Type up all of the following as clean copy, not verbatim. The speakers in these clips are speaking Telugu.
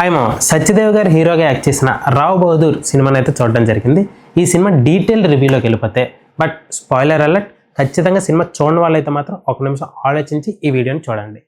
హాయ్ మామ, సత్యదేవ్ గారు హీరోగా యాక్ట్ చేసిన రావ్ బహదూర్ సినిమాని అయితే చూడడం జరిగింది. ఈ సినిమా డీటెయిల్డ్ రివ్యూలోకి వెళ్ళిపోతే, బట్ స్పాయిలర్ అలర్ట్, ఖచ్చితంగా సినిమా చూడని వాళ్ళైతే మాత్రం ఒక నిమిషం ఆలోచించి ఈ వీడియోని చూడండి.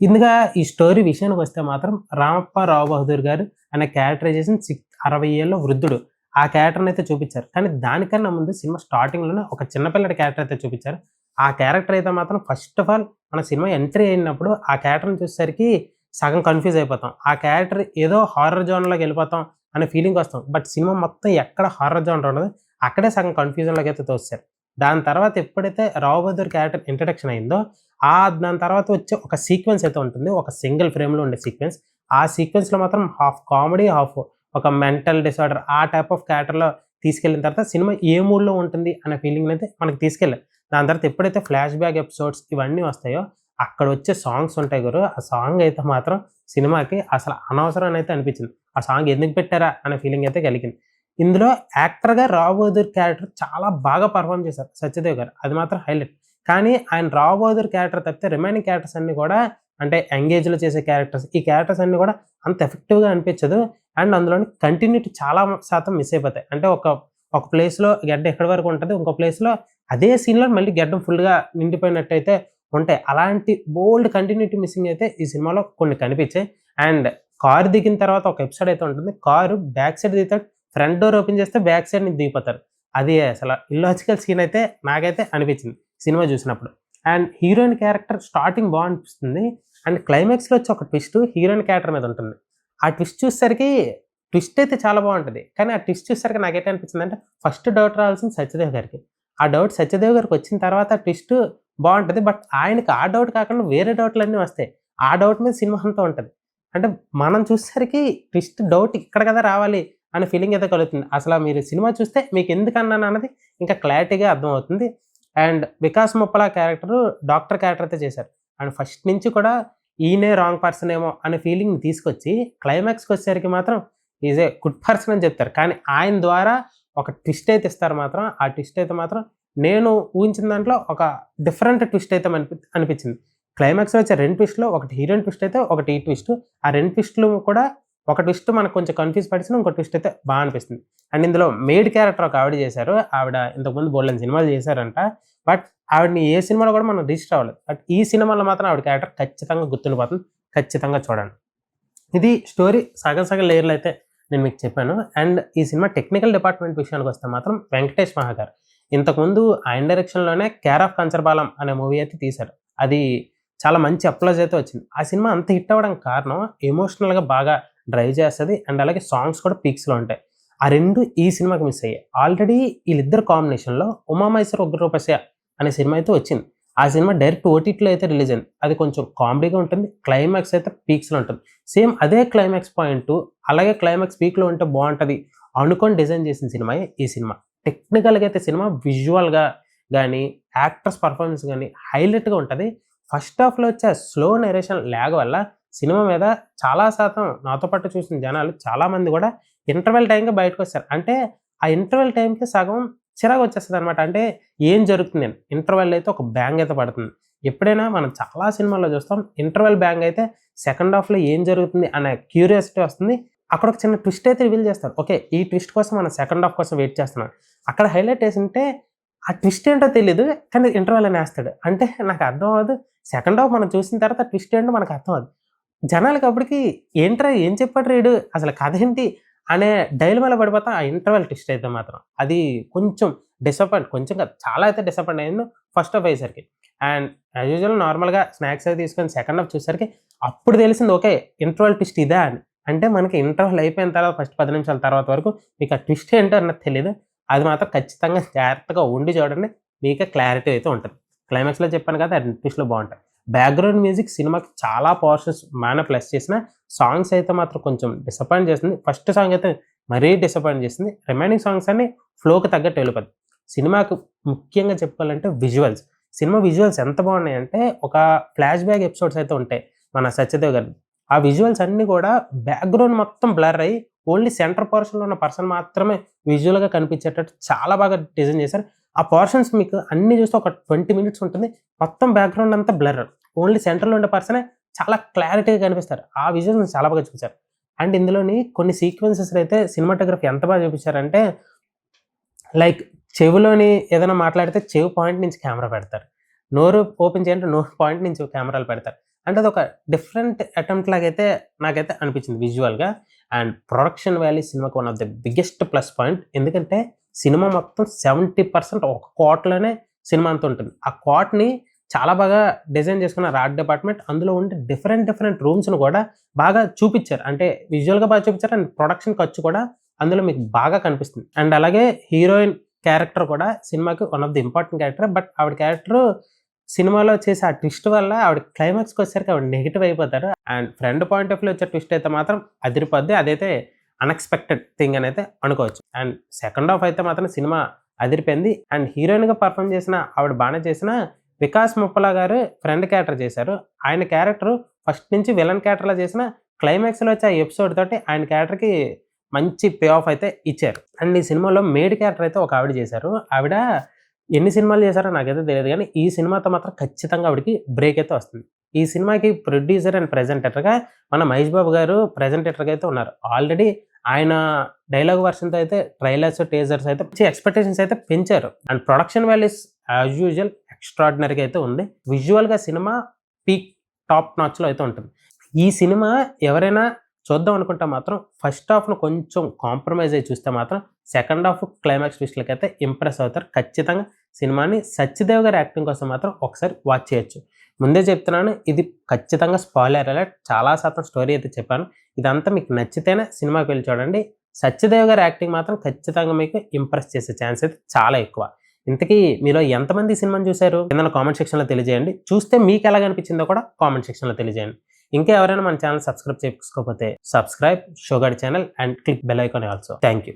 ఇందుగా ఈ స్టోరీ విషయానికి వస్తే మాత్రం రామప్ప రావ్ బహదూర్ గారు అనే క్యారెక్టరైజేషన్ 60 ఏళ్ళ వృద్ధుడు. ఆ క్యారెక్టర్ని అయితే చూపించారు. కానీ దానికన్నా ముందు సినిమా స్టార్టింగ్లోనే ఒక చిన్నపిల్లడి క్యారెక్టర్ అయితే చూపించారు. ఆ క్యారెక్టర్ అయితే మాత్రం ఫస్ట్ ఆఫ్ ఆల్ మన సినిమా ఎంట్రీ అయినప్పుడు ఆ క్యారెక్టర్ని చూసేసరికి సగం కన్ఫ్యూజ్ అయిపోతాం. ఆ క్యారెక్టర్ ఏదో హారర్ జోన్‌లోకి వెళ్ళిపోతాం అనే ఫీలింగ్ వస్తాం. బట్ సినిమా మొత్తం ఎక్కడ హారర్ జోనర్ ఉండదు. అక్కడే సగం కన్ఫ్యూజన్‌లోకి అయితే తోసేశారు. దాని తర్వాత ఎప్పుడైతే రావ్ బహదూర్ క్యారెక్టర్ ఇంట్రడక్షన్ అయిందో, దాని తర్వాత వచ్చే ఒక సీక్వెన్స్ అయితే ఉంటుంది. ఒక సింగిల్ ఫ్రేమ్‌లో ఉండే సీక్వెన్స్. ఆ సీక్వెన్స్‌లో మాత్రం హాఫ్ కామెడీ, హాఫ్ ఒక మెంటల్ డిసార్డర్ ఆ టైప్ ఆఫ్ క్యారెక్టర్‌లో తీసుకెళ్ళిన తర్వాత సినిమా ఏ మూడ్‌లో ఉంటుంది అనే ఫీలింగ్‌నైతే మనకు తీసుకెళ్ళాయి. దాని తర్వాత ఎప్పుడైతే ఫ్లాష్ బ్యాక్ ఎపిసోడ్స్ ఇవన్నీ వస్తాయో, అక్కడ వచ్చే సాంగ్స్ ఉంటాయి గురు. ఆ సాంగ్ అయితే మాత్రం సినిమాకి అసలు అనవసరం అని అయితే అనిపించింది. ఆ సాంగ్ ఎందుకు పెట్టారా అనే ఫీలింగ్ అయితే కలిగింది. ఇందులో యాక్టర్‌గా రావ్ బహదూర్ క్యారెక్టర్ చాలా బాగా పెర్ఫార్మ్ చేశారు సత్యదేవ్ గారు. అది మాత్రం హైలైట్. కానీ ఆయన రావ్ బహదూర్ క్యారెక్టర్ తప్పితే రిమైనింగ్ క్యారెక్టర్స్ అన్నీ కూడా అంటే యంగ్ ఏజ్‌లో చేసే క్యారెక్టర్స్, ఈ క్యారెక్టర్స్ అన్నీ కూడా అంత ఎఫెక్టివ్‌గా అనిపించదు. అండ్ అందులోని కంటిన్యూటీ చాలా శాతం మిస్ అయిపోతాయి. అంటే ఒక ప్లేస్‌లో గెడ్డ ఎక్కడి వరకు ఉంటది. ఇంకో ప్లేస్‌లో అదే సీన్‌లో మళ్ళీ గెడ్డం ఫుల్‌గా నిండిపోయినట్టయితే ఉంటాయి. అలాంటి బోల్డ్ కంటిన్యూటీ మిస్సింగ్ అయితే ఈ సినిమాలో కొన్ని కనిపించాయి. అండ్ కారు దిగిన తర్వాత ఒక ఎపిసోడ్ అయితే ఉంటుంది. కారు బ్యాక్ సైడ్ దిగుతాడు. ఫ్రంట్ డోర్ ఓపెన్ చేస్తే బ్యాక్ సైడ్ నుంచి దిగిపోతారు. అది అసల ఇల్లాజికల్ సీన్ అయితే నాకైతే అనిపించింది సినిమా చూసినప్పుడు. అండ్ హీరోయిన్ క్యారెక్టర్ స్టార్టింగ్ అనిపిస్తుంది. అండ్ క్లైమాక్స్‌లో వచ్చి ఒక ట్విస్ట్ హీరోయిన్ క్యారెక్టర్ మీద ఉంటుంది. ఆ ట్విస్ట్ చూసేసరికి ట్విస్ట్ అయితే చాలా బావుంటది. కానీ ఆ ట్విస్ట్ చూసేసరికి నాకేంటి అనిపించిందంటే ఫస్ట్ డౌట్ రావాల్సింది సత్యదేవ్ గారికి. ఆ డౌట్ సత్యదేవ్ గారికి వచ్చిన తర్వాత ట్విస్ట్ బావుంటది. బట్ ఆయనకి ఆ డౌట్ కాకుండా వేరే డౌట్‌లన్నీ వస్తాయి. ఆ డౌట్ మీద సినిమా అంతా ఉంటది. అంటే మనం చూసేసరికి ట్విస్ట్ డౌట్ ఇక్కడ కదా రావాలి అనే ఫీలింగ్ అయితే కలుగుతుంది. అసల మీరు సినిమా చూస్తే మీకెందుకన్నానన్నది ఇంకా క్లారిటీగా అర్థమవుతుంది. And Vikas Muppala character doctor character అయితే చేశారు. అండ్ ఫస్ట్ నుంచి కూడా ఈయనే రాంగ్ పర్సన్ ఏమో అనే ఫీలింగ్‌ని తీసుకొచ్చి క్లైమాక్స్‌కొచ్చేసరికి మాత్రం ఈజ్ ఏ గుడ్ పర్సన్ అని చెప్తారు. కానీ ఆయన ద్వారా ఒక ట్విస్ట్ అయితే ఇస్తారు మాత్రం. ఆ ట్విస్ట్ అయితే మాత్రం నేను ఊహించిన దాంట్లో ఒక డిఫరెంట్ ట్విస్ట్ అయితే అనిపించింది. క్లైమాక్స్‌లో వచ్చే 2 ట్విస్ట్‌లో ఒకటి హీరోయిన్ ట్విస్ట్ అయితే, ఒకటి ఈ ట్విస్ట్. ఆ 2 ట్విస్ట్‌లు కూడా ఒక ట్విస్ట్ మనకు కొంచెం కన్‌ఫ్యూజ్ పడిసిన, ఇంకో ట్విస్ట్ అయితే అనిపిస్తుంది. అండ్ ఇందులో మెయిడ్ క్యారెక్టర్ ఒక ఆవిడ చేశారు. ఆవిడ ఇంతకుముందు బోలెడన్ని సినిమాలు చేశారంట. బట్ ఆవిడని ఏ సినిమాలో కూడా మనం రిజిస్టర్ అవ్వలేదు. బట్ ఈ సినిమాలో మాత్రం ఆవిడ క్యారెక్టర్ ఖచ్చితంగా గుర్తుండిపోతుంది. ఖచ్చితంగా చూడండి. ఇది స్టోరీ సగం సగం లేయర్‌లో అయితే నేను మీకు చెప్పాను. అండ్ ఈ సినిమా టెక్నికల్ డిపార్ట్‌మెంట్ విషయానికొస్తే మాత్రం వెంకటేష్ మహా గారు. ఇంతకుముందు ఆయన డైరెక్షన్‌లోనే 'కేర్ ఆఫ్ కంచరపాలెం' అనే మూవీ అయితే తీశారు. అది చాలా మంచి అప్లాజ్ అయితే వచ్చింది. ఆ సినిమా అంత హిట్ అవ్వడానికి కారణం ఎమోషనల్‌గా బాగా డ్రైవ్ చేస్తది. అండ్ అలాగే సాంగ్స్ కూడా పీక్స్‌లో ఉంటాయి. ఆ 2 ఈ సినిమాకి మిస్ అయ్యాయి. ఆల్రెడీ ఈళ్ళిద్దరు కాంబినేషన్‌లో 'ఉమామహేశ్వర ఉగ్రరూపస్య' అనే సినిమా అయితే వచ్చింది. ఆ సినిమా డైరెక్ట్ ఓటీటీలో అయితే రిలీజ్ అయింది. అది కొంచెం కామెడీగా ఉంటుంది. క్లైమాక్స్ అయితే పీక్స్‌లో ఉంటుంది. సేమ్ అదే క్లైమాక్స్ పాయింటు అలాగే క్లైమాక్స్ పీక్‌లో ఉంటే బావుంటది అనుకోని డిజైన్ చేసిన సినిమాయే ఈ సినిమా. టెక్నికల్‌గా అయితే సినిమా విజువల్‌గా గాని, యాక్టర్స్ పెర్ఫార్మెన్స్ గాని హైలైట్‌గా ఉంటది. ఫస్ట్ హాఫ్‌లో వచ్చే స్లో నరేషన్ ల్యాగ్ వల్ల సినిమా మీద చాలా శాతం నాతో పాటు చూసిన జనాలు చాలామంది గూడా ఇంటర్వెల్ టైమ్‌కి బయటకొచ్చారు. అంటే ఆ ఇంటర్వెల్ టైమ్‌కి సగం చిరాకొచ్చేస్తదనమాట. అంటే ఏం జరుగుతుందని. ఇంటర్వెల్ అయితే ఒక బ్యాంగ్ అయితే పడుతుంది. ఎప్పుడైనా మనం చాలా సినిమాల్లో చూస్తాం. ఇంటర్వెల్ బ్యాంగ్ అయితే సెకండ్ హాఫ్‌లో ఏం జరుగుతుంది అనే క్యూరియాసిటీ వస్తుంది. అక్కడ ఒక చిన్న ట్విస్ట్ అయితే రివీల్ చేస్తారు. ఓకే. ఈ ట్విస్ట్ కోసం మనం సెకండ్ హాఫ్ కోసం వెయిట్ చేస్తున్నాం. అక్కడ హైలైట్ యేసుంటే ఆ ట్విస్ట్ ఏంటో తెలీదు. కానీ ఇంటర్వెల్ అని యేస్తాడు. అంటే నాకు అర్థం అవ్వదు. సెకండ్ హాఫ్ మనం చూసిన తర్వాత ట్విస్ట్ ఏంటో మనకు అర్థం అవ్వదు. జనాలకి అప్పటికి ఏంట్రా ఏం చెప్పాడురా ఈడు అసలు కథ ఏంటి అనే డైలమాలో పడిపోతాం ఆ ఇంటర్వెల్ ట్విస్ట్ అయితే మాత్రం. అది కొంచెం కొంచెం కాదు చాలా అయితే డిసప్పాయింట్ అయ్యాను ఫస్ట్ హాఫ్ అయ్యేసరికి. అండ్ యాజ్ యూజువల్ నార్మల్‌గా స్నాక్స్ అవి తీసుకొని సెకండ్ హాఫ్ చూసేసరికి అప్పుడు తెలిసింది ఓకే. ఇంటర్వెల్ ట్విస్ట్ ఇదా అని. అంటే మనకి ఇంటర్వెల్ అయిపోయిన తర్వాత ఫస్ట్ 10 నిమిషాల తర్వాత వరకు మీకు ఆ ట్విస్ట్ ఏంటో అన్నది తెలీదు. అది మాత్రం ఖచ్చితంగా జాగ్రత్తగా ఉండి చూడండి. మీకే క్లారిటీ అయితే ఉంటది. క్లైమాక్స్‌లో చెప్పాను కదా! ఆ ట్విస్ట్‌లు బావుంటాయి. బ్యాక్‌గ్రౌండ్ మ్యూజిక్ సినిమాకి చాలా పోర్షన్స్ బానే ప్లస్ చేసినా, సాంగ్స్ అయితే మాత్రం కొంచెం డిసప్పాయింట్ చేసింది. ఫస్ట్ సాంగ్ అయితే మరీ డిసప్పాయింట్ చేసింది. రిమైనింగ్ సాంగ్స్ అన్నీ ఫ్లోకి తగ్గట్టు వెళ్ళిపోద్ది. సినిమాకు ముఖ్యంగా చెప్పుకోవాలంటే విజువల్స్. సినిమా విజువల్స్ ఎంత బాగున్నాయంటే, ఒక ఫ్లాష్ బ్యాక్ ఎపిసోడ్స్ అయితే ఉంటాయి మన సత్యదేవ్ గారివి. ఆ విజువల్స్ అన్నీ కూడా బ్యాక్‌గ్రౌండ్ మొత్తం బ్లర్ అయ్యి, ఓన్లీ సెంటర్ పోర్షన్‌లో ఉన్న పర్సన్ మాత్రమే విజువల్‌గా కనిపించేటట్టు చాలా బాగా డిజైన్ చేశారు. ఆ పోర్షన్స్ మీకు అన్నీ చూస్తే ఒక 20 మినిట్స్ ఉంటుంది. మొత్తం బ్యాక్‌గ్రౌండ్ అంతా బ్లర్. ఓన్లీ సెంటర్‌లో ఉండే పర్సనే చాలా క్లారిటీగా కనిపిస్తారు. ఆ విజువల్స్‌ని చాలా బాగా చూపించారు. అండ్ ఇందులోని కొన్ని సీక్వెన్సెస్ అయితే సినిమాటోగ్రఫీ ఎంత బాగా చూపించారంటే, లైక్ చెవిలోని ఏదైనా మాట్లాడితే చెవి పాయింట్ నుంచి కెమెరా పెడతారు. నోరు ఓపెన్ చేయాలంటే నోరు పాయింట్ నుంచి కెమెరాలు పెడతారు. అంటే అదొక డిఫరెంట్ అటెంప్ట్ లాగైతే నాకైతే అనిపించింది విజువల్‌గా. అండ్ ప్రొడక్షన్ వాల్యూ సినిమాకి one of the biggest plus point. ఎందుకంటే సినిమా మొత్తం 70% ఒక క్వార్టర్‌లోనే సినిమా అంతా ఉంటుంది. ఆ క్వార్ట్‌ని చాలా బాగా డిజైన్ చేసుకున్నారు ఆర్ట్ డిపార్ట్మెంట్. అందులో ఉండే డిఫరెంట్ రూమ్స్‌ని కూడా బాగా చూపిచ్చారు. అంటే విజువల్‌గా బాగా చూపిచ్చారు. అండ్ ప్రొడక్షన్ ఖర్చు కూడా అందులో మీకు బాగా కనిపిస్తుంది. అండ్ అలాగే హీరోయిన్ క్యారెక్టర్ కూడా సినిమాకి one of the important character. But ఆవిడ క్యారెక్టరు సినిమాలో చేసే ఆ ట్విస్ట్ వల్ల ఆవిడ క్లైమాక్స్‌కొచ్చేసరికి ఆవిడ నెగెటివ్ అయిపోతారు. అండ్ ఫ్రెండ్ పాయింట్ ఆఫ్ వ్యూలో వచ్చే ట్విస్ట్ అయితే మాత్రం అదిరిపోద్ది. అదైతే అన్‌ఎక్స్‌పెక్టెడ్ థింగ్ అనైతే అనుకోవచ్చు. అండ్ సెకండ్ హాఫ్ అయితే మాత్రం సినిమా అదిరిపోయింది. అండ్ హీరోయిన్‌గా పెర్ఫార్మ్ చేసిన ఆవిడ బానే చేసినా, వికాస్ ముప్పలా గారు ఫ్రెండ్ క్యారెక్టర్ చేశారు. ఆయన క్యారెక్టర్ ఫస్ట్ నుంచి విలన్ క్యారెక్టర్‌లా చేసినా క్లైమాక్స్‌లో వచ్చే ఆ ఎపిసోడ్ తోటి ఆయన క్యారెక్టర్‌కి మంచి పే ఆఫ్ అయితే ఇచ్చారు. అండ్ ఈ సినిమాలో మేడ్ క్యారెక్టర్ అయితే ఒక ఆవిడ చేశారు. ఆవిడ ఎన్ని సినిమాలు చేశారో నాకైతే తెలీదు గానీ, ఈ సినిమాతో మాత్రం ఖచ్చితంగా ఆవిడకి బ్రేక్ అయితే వస్తుంది. ఈ సినిమాకి ప్రొడ్యూసర్ అండ్ ప్రెజెంటేటర్‌గా మన మహేష్ బాబు గారు ప్రెజెంటేటర్‌గా అయితే ఉన్నారు. ఆల్రెడీ ఆయన డైలాగ్ వెర్షన్‌తో అయితే ట్రైలర్స్, టీజర్స్ అయితే మంచి ఎక్స్‌పెక్టేషన్స్ అయితే పెంచారు. And production values as usual ఎక్స్‌ట్రార్డినరీగా అయితే ఉంది. విజువల్‌గా సినిమా పీక్ టాప్ నాచ్‌లో అయితే ఉంటుంది. ఈ సినిమా ఎవరైనా చూద్దాం అనుకుంటే మాత్రం ఫస్ట్ హాఫ్‌ను కొంచెం కాంప్రమైజ్ అయ్యి చూస్తే మాత్రం సెకండ్ హాఫ్ క్లైమాక్స్ ట్విస్ట్‌లకైతే ఇంప్రెస్ అవుతారు. ఖచ్చితంగా సినిమాని సత్యదేవ్ గారి యాక్టింగ్ కోసం మాత్రం ఒకసారి వాచ్ చేయొచ్చు. ముందే చెప్తున్నాను, ఇది ఖచ్చితంగా స్పాయిలర్ అలర్ట్. చాలా శాతం స్టోరీ అయితే చెప్పాను. ఇదంతా మీకు నచ్చితేనే సినిమాకి వెళ్లి చూడండి. సత్యదేవ్ గారి యాక్టింగ్ మాత్రం ఖచ్చితంగా మీకు ఇంప్రెస్ చేసే ఛాన్స్ అయితే చాలా ఎక్కువ. ఇంతకీ మీలో ఎంతమంది ఈ సినిమాని చూసారు? కింద కామెంట్ సెక్షన్‌లో తెలియజేయండి. చూస్తే మీకు ఎలాగ అనిపించిందో కూడా కామెంట్ సెక్షన్‌లో తెలియజేయండి. ఇంకా ఎవరైనా మన ఛానల్ సబ్స్క్రైబ్ చేసుకోకపోతే సబ్స్క్రైబ్ షోగాడి channel and click bell icon also. Thank you.